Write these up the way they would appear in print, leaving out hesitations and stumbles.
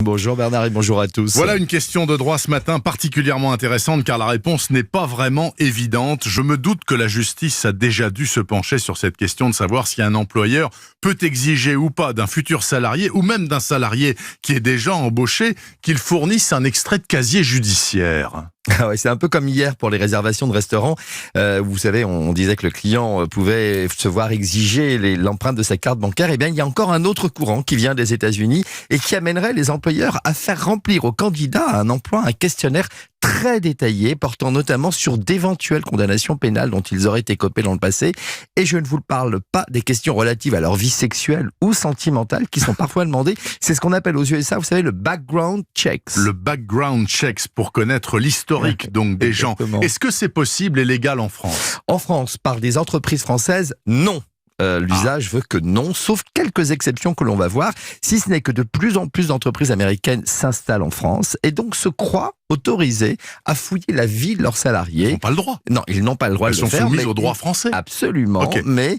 Bonjour Bernard et bonjour à tous. Voilà une question de droit ce matin particulièrement intéressante car la réponse n'est pas vraiment évidente. Je me doute que la justice a déjà dû se pencher sur cette question de savoir si un employeur peut exiger ou pas d'un futur salarié ou même d'un salarié qui est déjà embauché qu'il fournisse un extrait de casier judiciaire. Ah ouais, c'est un peu comme hier pour les réservations de restaurants. Vous savez, on disait que le client pouvait se voir exiger l'empreinte de sa carte bancaire. Eh bien, il y a encore un autre courant qui vient des États-Unis et qui amènerait les employeurs à faire remplir aux candidats à un emploi un questionnaire très détaillé, portant notamment sur d'éventuelles condamnations pénales dont ils auraient écopé dans le passé. Et je ne vous parle pas des questions relatives à leur vie sexuelle ou sentimentale qui sont parfois demandées. C'est ce qu'on appelle aux USA, vous savez, le background checks. Le background checks pour connaître l'historique donc des gens. Est-ce que c'est possible et légal en France ? En France, par des entreprises françaises, non. L'usage veut que non, sauf quelques exceptions que l'on va voir, si ce n'est que de plus en plus d'entreprises américaines s'installent en France et donc se croient autorisés à fouiller la vie de leurs salariés. Ils n'ont pas le droit. Non, ils n'ont pas le droit de le faire. Ils sont soumis au droit français. Absolument, Okay. mais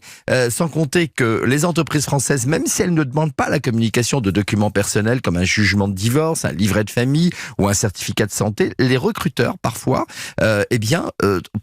sans compter que les entreprises françaises, même si elles ne demandent pas la communication de documents personnels comme un jugement de divorce, un livret de famille ou un certificat de santé, les recruteurs parfois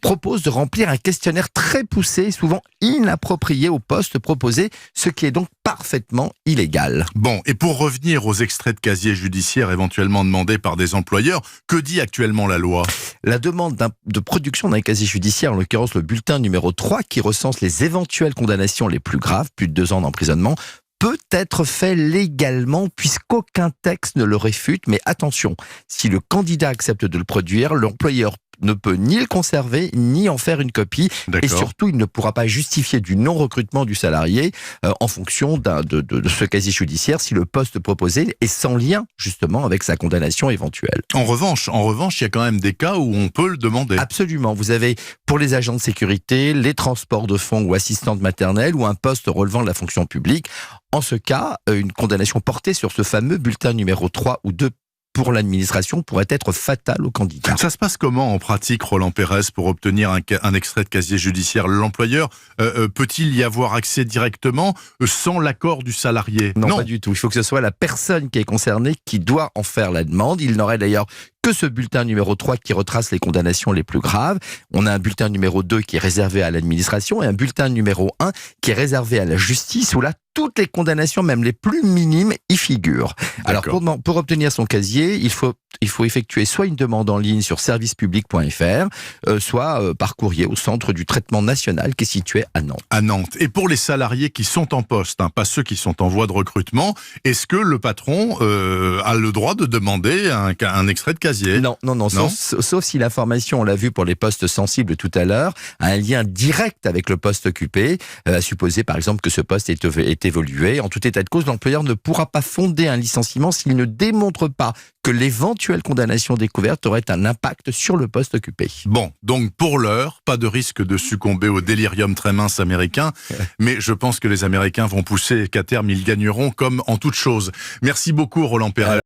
proposent de remplir un questionnaire très poussé, souvent inapproprié au poste proposé, ce qui est donc parfaitement illégal. Bon, et pour revenir aux extraits de casier judiciaire éventuellement demandés par des employeurs, que dit actuellement la loi ? La demande de production d'un casier judiciaire, en l'occurrence le bulletin numéro 3, qui recense les éventuelles condamnations les plus graves, plus de 2 ans d'emprisonnement, peut être fait légalement puisqu'aucun texte ne le réfute. Mais attention, si le candidat accepte de le produire, l'employeur ne peut ni le conserver, ni en faire une copie. Et surtout, il ne pourra pas justifier du non-recrutement du salarié en fonction de ce casier judiciaire si le poste proposé est sans lien, justement, avec sa condamnation éventuelle. En revanche, il y a quand même des cas où on peut le demander. Absolument. Vous avez, pour les agents de sécurité, les transports de fonds ou assistantes maternelles ou un poste relevant de la fonction publique. En ce cas, une condamnation portée sur ce fameux bulletin numéro 3 ou 2 pour l'administration pourrait être fatale au candidat. Ça se passe comment en pratique, Roland Pérez, pour obtenir un extrait de casier judiciaire ? L'employeur peut-il y avoir accès directement sans l'accord du salarié ? Non, pas du tout. Il faut que ce soit la personne qui est concernée qui doit en faire la demande. Il n'aurait d'ailleurs que ce bulletin numéro 3 qui retrace les condamnations les plus graves. On a un bulletin numéro 2 qui est réservé à l'administration et un bulletin numéro 1 qui est réservé à la justice où là, toutes les condamnations, même les plus minimes, y figurent. Alors, pour obtenir son casier, il faut effectuer soit une demande en ligne sur servicepublic.fr, soit par courrier au centre du traitement national qui est situé à Nantes. À Nantes. Et pour les salariés qui sont en poste, pas ceux qui sont en voie de recrutement, est-ce que le patron a le droit de demander un extrait de casier ? Non. Sauf si l'information, on l'a vu pour les postes sensibles tout à l'heure, a un lien direct avec le poste occupé, à supposer par exemple que ce poste est évolué. En tout état de cause, l'employeur ne pourra pas fonder un licenciement s'il ne démontre pas que l'éventuelle condamnation découverte aurait un impact sur le poste occupé. Bon, donc pour l'heure, pas de risque de succomber au délirium très mince américain, mais je pense que les Américains vont pousser qu'à terme ils gagneront comme en toute chose. Merci beaucoup Roland Pérez.